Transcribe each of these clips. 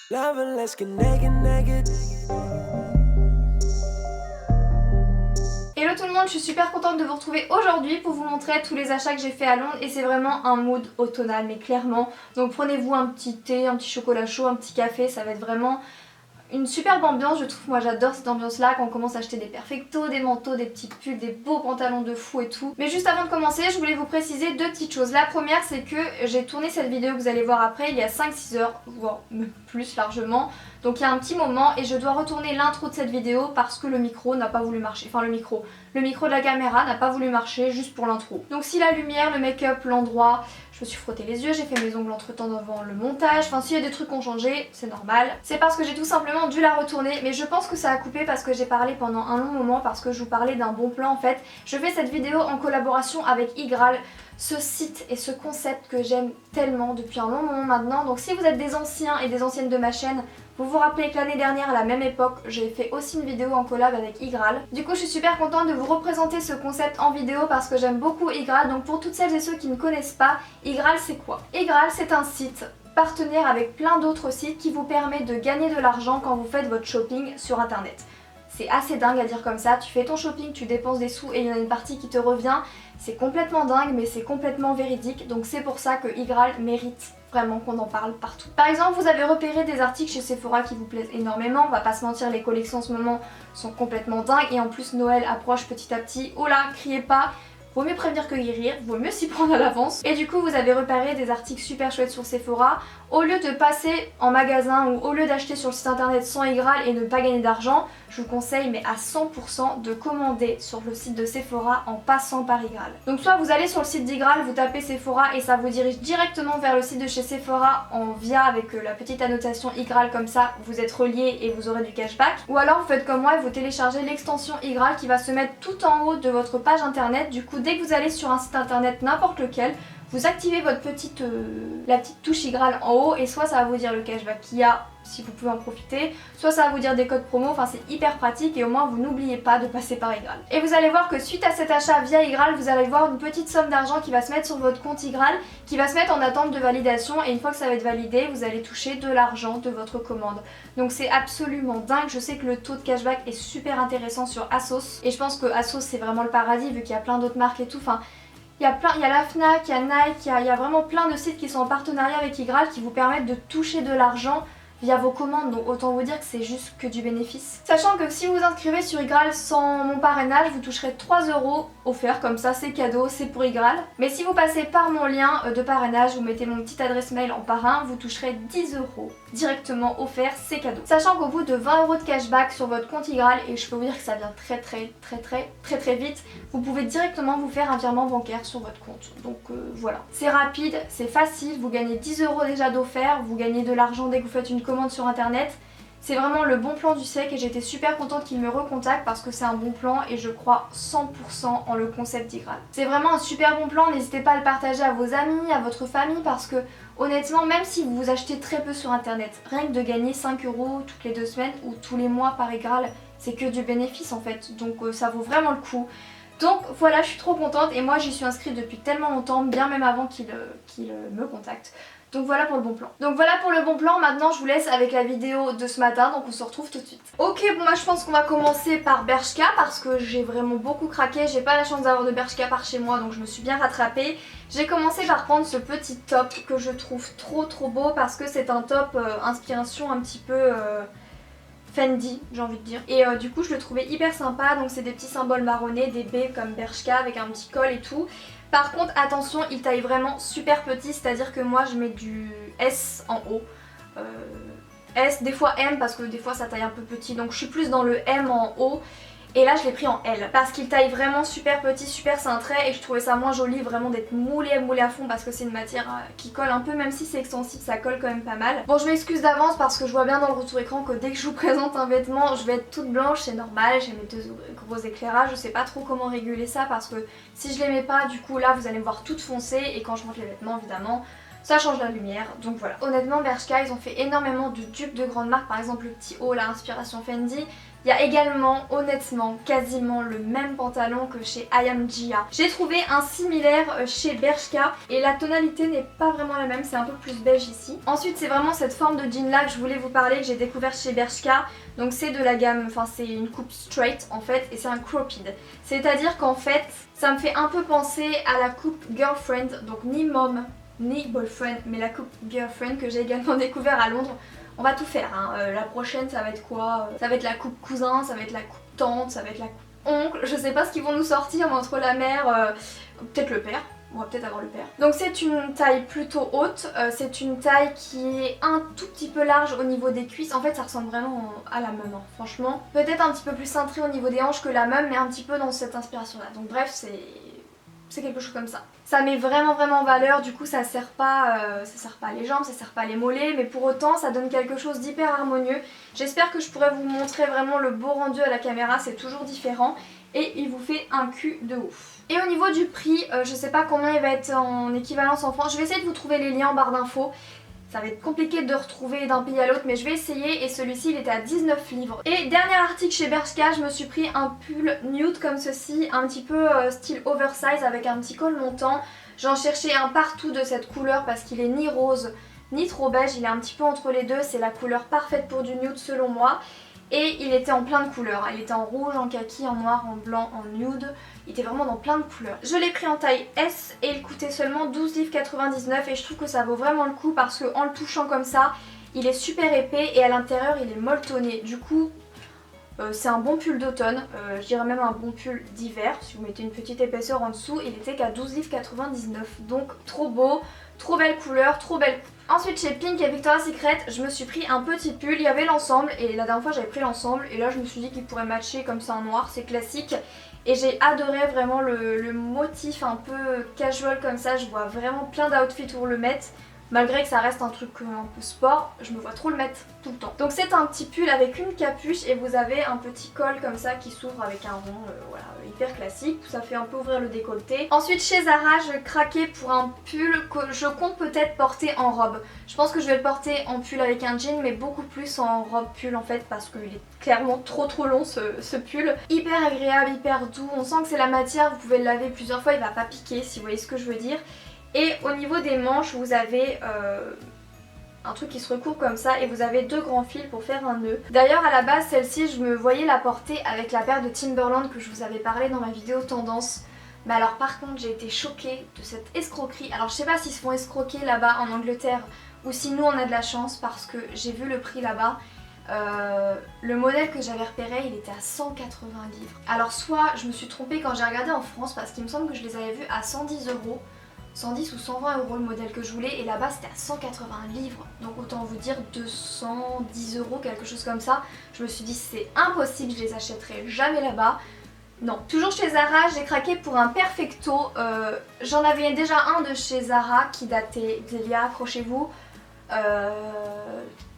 Hello tout le monde, je suis super contente de vous retrouver aujourd'hui pour vous montrer tous les achats que j'ai fait à Londres et c'est vraiment un mood automnal mais clairement. Donc prenez-vous un petit thé, un petit chocolat chaud, un petit café, ça va être vraiment une superbe ambiance, je trouve. Moi j'adore cette ambiance là quand on commence à acheter des perfectos, des manteaux, des petites pulls, des beaux pantalons de fou et tout. Mais juste avant de commencer je voulais vous préciser deux petites choses. La première c'est que j'ai tourné cette vidéo que vous allez voir après il y a 5-6 heures, voire même plus largement. Donc il y a un petit moment et je dois retourner l'intro de cette vidéo parce que le micro n'a pas voulu marcher. Enfin le micro de la caméra n'a pas voulu marcher juste pour l'intro. Donc si la lumière, le make-up, l'endroit, je me suis frotté les yeux, j'ai fait mes ongles entre temps devant le montage, enfin s'il y a des trucs qui ont changé, c'est normal. C'est parce que j'ai tout simplement dû la retourner, mais je pense que ça a coupé parce que j'ai parlé pendant un long moment, parce que je vous parlais d'un bon plan en fait. Je fais cette vidéo en collaboration avec Igral, ce site et ce concept que j'aime tellement depuis un long moment maintenant. Donc si vous êtes des anciens et des anciennes de ma chaîne, vous vous rappelez que l'année dernière à la même époque j'ai fait aussi une vidéo en collab avec Igral. Du coup je suis super contente de vous représenter ce concept en vidéo parce que j'aime beaucoup Igral. Donc pour toutes celles et ceux qui ne connaissent pas, Igral c'est quoi? Igral c'est un site partenaire avec plein d'autres sites qui vous permet de gagner de l'argent quand vous faites votre shopping sur internet. C'est assez dingue à dire comme ça, tu fais ton shopping, tu dépenses des sous et il y en a une partie qui te revient. C'est complètement dingue mais c'est complètement véridique, donc c'est pour ça que Igral mérite vraiment qu'on en parle partout. Par exemple, vous avez repéré des articles chez Sephora qui vous plaisent énormément, on va pas se mentir, les collections en ce moment sont complètement dingues et en plus Noël approche petit à petit. Oh là, criez pas, vaut mieux prévenir que guérir, vaut mieux s'y prendre à l'avance. Et du coup vous avez repéré des articles super chouettes sur Sephora. Au lieu de passer en magasin ou au lieu d'acheter sur le site internet sans Igral et ne pas gagner d'argent, je vous conseille mais à 100% de commander sur le site de Sephora en passant par Igral. Donc soit vous allez sur le site d'Igral, vous tapez Sephora et ça vous dirige directement vers le site de chez Sephora en via avec la petite annotation Igral, comme ça vous êtes relié et vous aurez du cashback. Ou alors vous faites comme moi et vous téléchargez l'extension Igral qui va se mettre tout en haut de votre page internet. Du coup dès que vous allez sur un site internet n'importe lequel, vous activez votre petite, la petite touche Igral en haut et soit ça va vous dire le cashback qu'il y a si vous pouvez en profiter, soit ça va vous dire des codes promo, enfin c'est hyper pratique et au moins vous n'oubliez pas de passer par Igral. Et vous allez voir que suite à cet achat via Igral, vous allez voir une petite somme d'argent qui va se mettre sur votre compte Igral, qui va se mettre en attente de validation et une fois que ça va être validé, vous allez toucher de l'argent de votre commande. Donc c'est absolument dingue, je sais que le taux de cashback est super intéressant sur ASOS et je pense que ASOS c'est vraiment le paradis vu qu'il y a plein d'autres marques et tout, enfin il y a la Fnac, il y a Nike, il y a vraiment plein de sites qui sont en partenariat avec Igral qui vous permettent de toucher de l'argent via vos commandes, donc autant vous dire que c'est juste que du bénéfice. Sachant que si vous vous inscrivez sur Igral sans mon parrainage, vous toucherez 3 € offerts, comme ça c'est cadeau, c'est pour Igral. Mais si vous passez par mon lien de parrainage, vous mettez mon petite adresse mail en parrain, vous toucherez 10 € directement offerts, c'est cadeau. Sachant qu'au bout de 20 € de cashback sur votre compte Igral, et je peux vous dire que ça vient très vite, vous pouvez directement vous faire un virement bancaire sur votre compte. Donc voilà. C'est rapide, c'est facile, vous gagnez 10 € déjà d'offert, vous gagnez de l'argent dès que vous faites une commande sur internet. C'est vraiment le bon plan du siècle et j'étais super contente qu'il me recontacte parce que c'est un bon plan et je crois 100% en le concept d'Igral. C'est vraiment un super bon plan, n'hésitez pas à le partager à vos amis, à votre famille parce que honnêtement, même si vous achetez très peu sur internet, rien que de gagner 5 € toutes les 2 semaines ou tous les mois par Igral, c'est que du bénéfice en fait, donc ça vaut vraiment le coup. Donc voilà, je suis trop contente et moi j'y suis inscrite depuis tellement longtemps, bien même avant qu'il me contacte. Donc voilà pour le bon plan. Donc voilà pour le bon plan, maintenant je vous laisse avec la vidéo de ce matin, donc on se retrouve tout de suite. Ok, bon moi je pense qu'on va commencer par Bershka parce que j'ai vraiment beaucoup craqué, j'ai pas la chance d'avoir de Bershka par chez moi donc je me suis bien rattrapée. J'ai commencé par prendre ce petit top que je trouve trop beau parce que c'est un top inspiration un petit peu... Fendi, j'ai envie de dire. Et du coup je le trouvais hyper sympa, donc c'est des petits symboles marronnés, des B comme Bershka avec un petit col et tout. Par contre attention, il taille vraiment super petit, c'est-à-dire que moi je mets du S en haut. S, des fois M parce que des fois ça taille un peu petit, donc je suis plus dans le M en haut. Et là je l'ai pris en L parce qu'il taille vraiment super petit, super cintré et je trouvais ça moins joli vraiment d'être moulé à fond parce que c'est une matière qui colle un peu, même si c'est extensif ça colle quand même pas mal. Bon je m'excuse d'avance parce que je vois bien dans le retour écran que dès que je vous présente un vêtement je vais être toute blanche, c'est normal, j'ai mes deux gros éclairages, je sais pas trop comment réguler ça parce que si je les mets pas du coup là vous allez me voir toute foncée et quand je monte les vêtements évidemment ça change la lumière, donc voilà. Honnêtement Bershka ils ont fait énormément de dupes de grandes marques, par exemple le petit haut, la inspiration Fendi. Il y a également honnêtement quasiment le même pantalon que chez I Am Gia. J'ai trouvé un similaire chez Bershka et la tonalité n'est pas vraiment la même, c'est un peu plus beige ici. Ensuite c'est vraiment cette forme de jean là que je voulais vous parler, que j'ai découvert chez Bershka. Donc c'est de la gamme, enfin c'est une coupe straight en fait et c'est un cropped. C'est à dire qu'en fait ça me fait un peu penser à la coupe girlfriend, donc ni mom ni boyfriend mais la coupe girlfriend que j'ai également découvert à Londres. On va tout faire, hein. La prochaine ça va être quoi? Ça va être la coupe cousin, ça va être la coupe tante, ça va être la coupe oncle. Je sais pas ce qu'ils vont nous sortir, mais entre la mère, peut-être le père. On va peut-être avoir le père. Donc c'est une taille plutôt haute, c'est une taille qui est un tout petit peu large au niveau des cuisses. En fait ça ressemble vraiment à la mum, hein, franchement. Peut-être un petit peu plus cintré au niveau des hanches que la mum, mais un petit peu dans cette inspiration là. Donc bref c'est quelque chose comme ça. Ça met vraiment en valeur, du coup ça sert pas les jambes, ça sert pas les mollets, mais pour autant ça donne quelque chose d'hyper harmonieux. J'espère que je pourrai vous montrer vraiment le beau rendu à la caméra, c'est toujours différent et il vous fait un cul de ouf. Et au niveau du prix, je sais pas combien il va être en équivalence en France, je vais essayer de vous trouver les liens en barre d'infos. Ça va être compliqué de retrouver d'un pays à l'autre mais je vais essayer et celui-ci il était à 19 livres. Et dernier article chez Bershka, je me suis pris un pull nude comme ceci, un petit peu style oversize avec un petit col montant. J'en cherchais un partout de cette couleur parce qu'il est ni rose ni trop beige, il est un petit peu entre les deux, c'est la couleur parfaite pour du nude selon moi. Et il était en plein de couleurs, il était en rouge, en kaki, en noir, en blanc, en nude, il était vraiment dans plein de couleurs. Je l'ai pris en taille S et il coûtait seulement 12,99 livres et je trouve que ça vaut vraiment le coup parce qu'en le touchant comme ça, il est super épais et à l'intérieur il est molletonné. Du coup, c'est un bon pull d'automne, je dirais même un bon pull d'hiver. Si vous mettez une petite épaisseur en dessous, il était qu'à 12,99 livres. Donc trop beau, trop belle couleur, trop belle coupe. Ensuite chez Pink et Victoria's Secret, je me suis pris un petit pull, il y avait l'ensemble et la dernière fois j'avais pris l'ensemble et là je me suis dit qu'il pourrait matcher comme ça en noir, c'est classique. Et j'ai adoré vraiment le motif un peu casual comme ça, je vois vraiment plein d'outfits pour le mettre. Malgré que ça reste un truc un peu sport, je me vois trop le mettre tout le temps. Donc c'est un petit pull avec une capuche et vous avez un petit col comme ça qui s'ouvre avec un rond, voilà, hyper classique. Ça fait un peu ouvrir le décolleté. Ensuite chez Zara, je craquais pour un pull que je compte peut-être porter en robe. Je pense que je vais le porter en pull avec un jean mais beaucoup plus en robe pull en fait parce qu'il est clairement trop long ce pull. Hyper agréable, hyper doux, on sent que c'est la matière, vous pouvez le laver plusieurs fois, il va pas piquer si vous voyez ce que je veux dire. Et au niveau des manches, vous avez un truc qui se recourt comme ça et vous avez deux grands fils pour faire un nœud. D'ailleurs à la base celle-ci je me voyais la porter avec la paire de Timberland que je vous avais parlé dans ma vidéo tendance. Mais alors par contre j'ai été choquée de cette escroquerie. Alors je sais pas s'ils se font escroquer là-bas en Angleterre ou si nous on a de la chance parce que j'ai vu le prix là-bas. Le modèle que j'avais repéré il était à 180 livres. Alors soit je me suis trompée quand j'ai regardé en France parce qu'il me semble que je les avais vus à 110 euros. 110 ou 120 euros le modèle que je voulais et là-bas c'était à 180 livres. Donc autant vous dire 210 euros, quelque chose comme ça. Je me suis dit c'est impossible, je les achèterai jamais là-bas. Non. Toujours chez Zara, j'ai craqué pour un Perfecto. J'en avais déjà un de chez Zara qui datait d'il y a, accrochez-vous,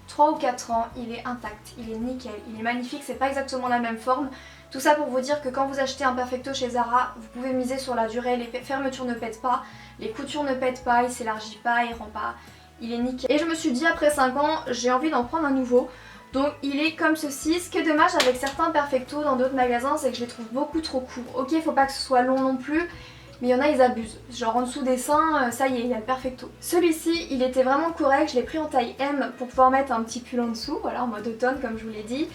3 ou 4 ans. Il est intact, il est nickel, il est magnifique, c'est pas exactement la même forme. Tout ça pour vous dire que quand vous achetez un Perfecto chez Zara, vous pouvez miser sur la durée, les fermetures ne pètent pas, les coutures ne pètent pas, il s'élargit pas, il rend pas, il est nickel. Et je me suis dit après 5 ans, j'ai envie d'en prendre un nouveau. Donc il est comme ceci. Ce qui est dommage avec certains Perfecto dans d'autres magasins, c'est que je les trouve beaucoup trop courts. Ok, faut pas que ce soit long non plus, mais il y en a ils abusent. Genre en dessous des seins, ça y est, il y a le Perfecto. Celui-ci, il était vraiment correct, je l'ai pris en taille M pour pouvoir mettre un petit pull en dessous, voilà, en mode automne comme je vous l'ai dit.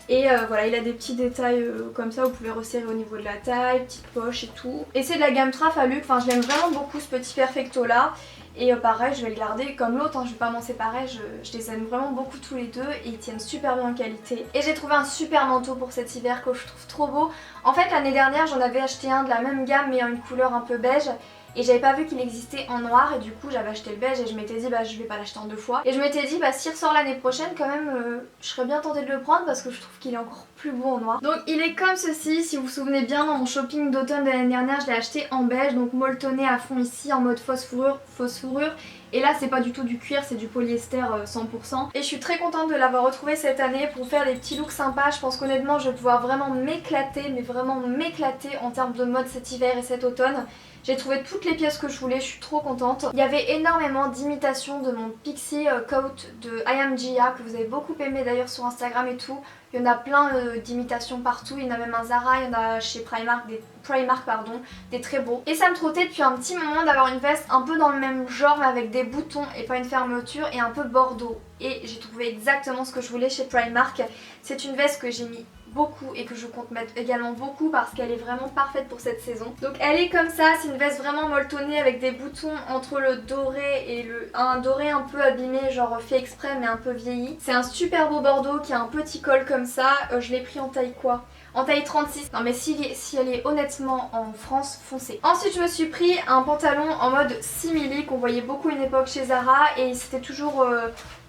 Et voilà, il a des petits détails comme ça, vous pouvez resserrer au niveau de la taille, petite poche et tout. Et c'est de la gamme Trafaluk, enfin je l'aime vraiment beaucoup ce petit Perfecto là. Et pareil, je vais le garder comme l'autre, hein, je vais pas m'en séparer, je les aime vraiment beaucoup tous les deux et ils tiennent super bien en qualité. Et j'ai trouvé un super manteau pour cet hiver que je trouve trop beau. En fait l'année dernière j'en avais acheté un de la même gamme mais en une couleur un peu beige. Et j'avais pas vu qu'il existait en noir et du coup j'avais acheté le beige et je m'étais dit bah je vais pas l'acheter en deux fois. Et je m'étais dit bah s'il ressort l'année prochaine quand même je serais bien tentée de le prendre parce que je trouve qu'il est encore plus beau en noir. Donc il est comme ceci, si vous vous souvenez bien dans mon shopping d'automne de l'année dernière je l'ai acheté en beige, donc molletonné à fond ici en mode fausse fourrure. Et là c'est pas du tout du cuir, c'est du polyester 100%. Et je suis très contente de l'avoir retrouvé cette année pour faire des petits looks sympas. Je pense qu'honnêtement je vais pouvoir vraiment m'éclater, mais vraiment m'éclater en termes de mode cet hiver et cet automne. J'ai trouvé toutes les pièces que je voulais, je suis trop contente. Il y avait énormément d'imitations de mon Pixie coat de I Am Gia que vous avez beaucoup aimé d'ailleurs sur Instagram et tout. Il y en a plein d'imitations partout, il y en a même un Zara, il y en a chez Primark, des très beaux. Et ça me trottait depuis un petit moment d'avoir une veste un peu dans le même genre mais avec des boutons et pas une fermeture et un peu bordeaux. Et j'ai trouvé exactement ce que je voulais chez Primark. C'est une veste que j'ai mis beaucoup et que je compte mettre également beaucoup parce qu'elle est vraiment parfaite pour cette saison. Donc elle est comme ça, c'est une veste vraiment molletonnée avec des boutons entre le doré et un doré un peu abîmé, genre fait exprès mais un peu vieilli. C'est un super beau bordeaux qui a un petit col comme ça. Je l'ai pris en taille quoi ? En taille 36. Non mais si elle est honnêtement en France, foncez. Ensuite je me suis pris un pantalon en mode simili qu'on voyait beaucoup une époque chez Zara et c'était toujours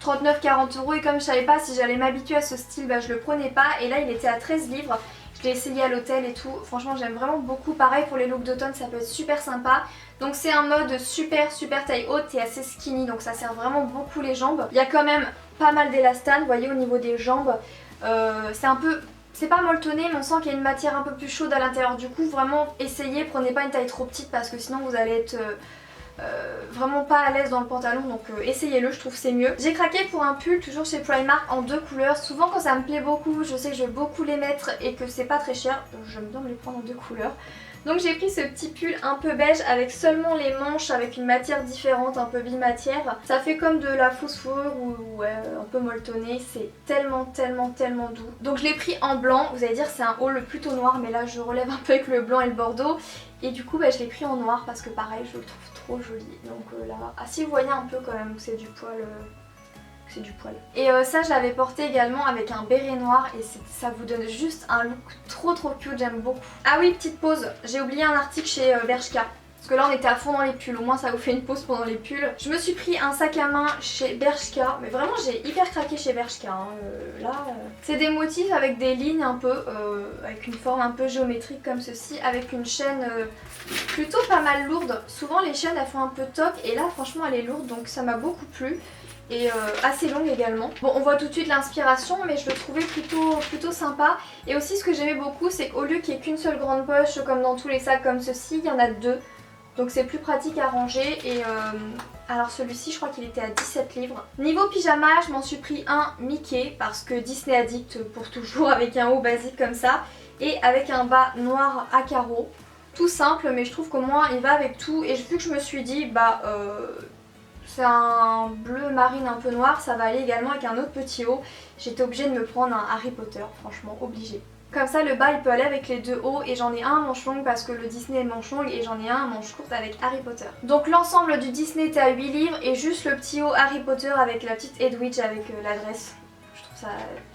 39-40 € et comme je savais pas si j'allais m'habituer à ce style, bah je le prenais pas et là il était à 13 livres. Je l'ai essayé à l'hôtel et tout, franchement j'aime vraiment beaucoup. Pareil pour les looks d'automne, ça peut être super sympa. Donc c'est un mode super taille haute et assez skinny, donc ça sert vraiment beaucoup les jambes. Il y a quand même pas mal d'élastane, vous voyez au niveau des jambes. C'est pas molletonné mais on sent qu'il y a une matière un peu plus chaude à l'intérieur. Du coup vraiment essayez, prenez pas une taille trop petite parce que sinon vous allez être vraiment pas à l'aise dans le pantalon, donc essayez-le, je trouve c'est mieux. J'ai craqué pour un pull toujours chez Primark en 2 couleurs. Souvent quand ça me plaît beaucoup, je sais que je vais beaucoup les mettre et que c'est pas très cher, j'aime bien me les prendre en 2 couleurs. Donc j'ai pris ce petit pull un peu beige avec seulement les manches avec une matière différente, un peu bimatière. Ça fait comme de la fausse fourrure ou ouais, un peu molletonné, c'est tellement doux. Donc je l'ai pris en blanc, vous allez dire c'est un haul plutôt noir mais là je relève un peu avec le blanc et le bordeaux. Et du coup bah, je l'ai pris en noir parce que pareil je le trouve trop joli. Donc là, si vous voyez un peu quand même que c'est du poil... Et ça je l'avais porté également avec un béret noir et ça vous donne juste un look trop cute, j'aime beaucoup. Ah oui, petite pause, j'ai oublié un article chez Bershka. Parce que là on était à fond dans les pulls, au moins ça vous fait une pause pendant les pulls. Je me suis pris un sac à main chez Bershka, mais vraiment j'ai hyper craqué chez Bershka. C'est des motifs avec des lignes un peu, avec une forme un peu géométrique comme ceci, avec une chaîne plutôt pas mal lourde. Souvent les chaînes elles font un peu toc et là franchement elle est lourde donc ça m'a beaucoup plu. Et assez longue également. Bon on voit tout de suite l'inspiration mais je le trouvais plutôt sympa. Et aussi ce que j'aimais beaucoup c'est qu'au lieu qu'il n'y ait qu'une seule grande poche comme dans tous les sacs comme ceci, il y en a 2. Donc c'est plus pratique à ranger et alors celui-ci je crois qu'il était à 17 livres. Niveau pyjama je m'en suis pris un Mickey parce que Disney addict pour toujours avec un haut basique comme ça et avec un bas noir à carreaux. Tout simple mais je trouve qu'au moins il va avec tout et vu que je me suis dit bah c'est un bleu marine un peu noir, ça va aller également avec un autre petit haut. J'étais obligée de me prendre un Harry Potter, franchement obligée. Comme ça le bas il peut aller avec les 2 hauts et j'en ai un à manche longue parce que le Disney est manche longue et j'en ai un à manche courte avec Harry Potter. Donc l'ensemble du Disney était à 8 livres et juste le petit haut Harry Potter avec la petite Edwidge avec l'adresse. Je trouve ça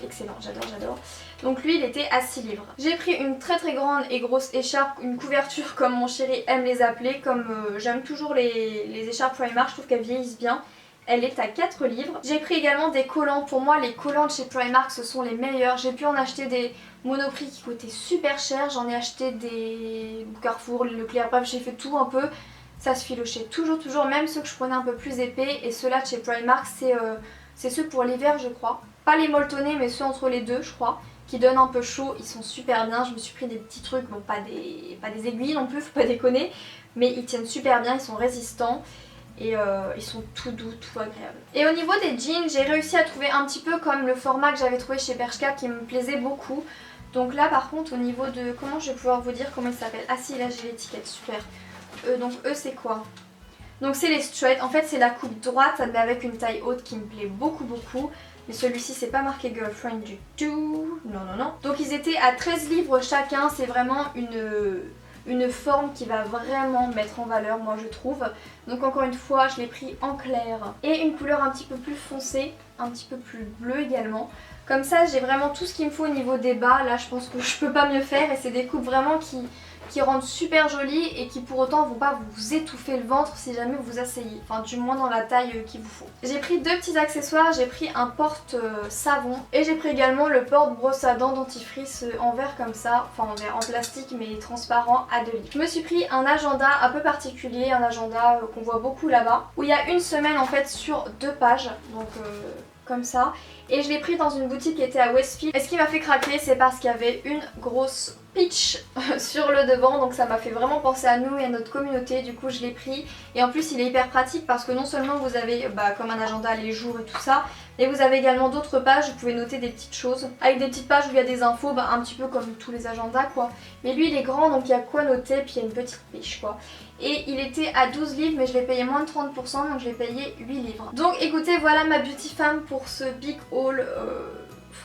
excellent, j'adore. Donc lui il était à 6 livres. J'ai pris une très grande et grosse écharpe, une couverture comme mon chéri aime les appeler, comme j'aime toujours les écharpes Primark, je trouve qu'elles vieillissent bien. Elle est à 4 livres. J'ai pris également des collants. Pour moi les collants de chez Primark ce sont les meilleurs. J'ai pu en acheter des Monoprix qui coûtaient super cher. J'en ai acheté des Carrefour, Leclerc, bref j'ai fait tout un peu. Ça se filochait toujours, même ceux que je prenais un peu plus épais. Et ceux-là de chez Primark c'est ceux pour l'hiver je crois. Pas les molletonnés mais ceux entre les deux je crois. Qui donnent un peu chaud, ils sont super bien. Je me suis pris des petits trucs, bon pas des aiguilles non plus, faut pas déconner. Mais ils tiennent super bien, ils sont résistants. Et ils sont tout doux, tout agréables. Et au niveau des jeans, j'ai réussi à trouver un petit peu comme le format que j'avais trouvé chez Bershka qui me plaisait beaucoup. Donc là par contre au niveau de... Comment je vais pouvoir vous dire comment ils s'appellent? Ah si là j'ai l'étiquette, super. Donc eux c'est quoi? Donc c'est les straight, en fait c'est la coupe droite mais avec une taille haute qui me plaît beaucoup. Mais celui-ci c'est pas marqué girlfriend du tout, non. Donc ils étaient à 13 livres chacun, c'est vraiment une forme qui va vraiment mettre en valeur moi je trouve. Donc encore une fois je l'ai pris en clair et une couleur un petit peu plus foncée, un petit peu plus bleu également. Comme ça j'ai vraiment tout ce qu'il me faut au niveau des bas, là je pense que je peux pas mieux faire et c'est des coupes vraiment qui rendent super jolies et qui pour autant vont pas vous étouffer le ventre si jamais vous asseyez, enfin du moins dans la taille qu'il vous faut. J'ai pris 2 petits accessoires, j'ai pris un porte-savon et j'ai pris également le porte-brosse à dents dentifrice en verre comme ça, enfin en verre en plastique mais transparent à 2 litres. Je me suis pris un agenda un peu particulier, un agenda qu'on voit beaucoup là-bas, où il y a une semaine en fait sur 2 pages, donc comme ça. Et je l'ai pris dans une boutique qui était à Westfield. Et ce qui m'a fait craquer, c'est parce qu'il y avait une grosse peach sur le devant, donc ça m'a fait vraiment penser à nous et à notre communauté. Du coup je l'ai pris et en plus il est hyper pratique parce que non seulement vous avez comme un agenda les jours et tout ça, et vous avez également d'autres pages, vous pouvez noter des petites choses avec des petites pages où il y a des infos, un petit peu comme tous les agendas quoi. Mais lui il est grand donc il y a quoi noter, puis il y a une petite fiche quoi. Et il était à 12 livres mais je l'ai payé moins de 30%, donc je l'ai payé 8 livres. Donc écoutez, voilà ma beauty femme pour ce big haul.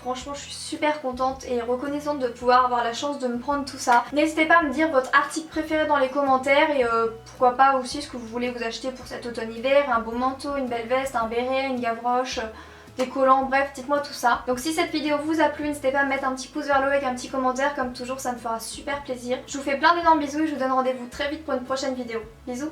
Franchement je suis super contente et reconnaissante de pouvoir avoir la chance de me prendre tout ça. N'hésitez pas à me dire votre article préféré dans les commentaires et pourquoi pas aussi ce que vous voulez vous acheter pour cet automne-hiver. Un beau manteau, une belle veste, un béret, une gavroche, des collants, bref dites-moi tout ça. Donc si cette vidéo vous a plu, n'hésitez pas à me mettre un petit pouce vers le haut avec un petit commentaire, comme toujours ça me fera super plaisir. Je vous fais plein d'énormes bisous et je vous donne rendez-vous très vite pour une prochaine vidéo. Bisous.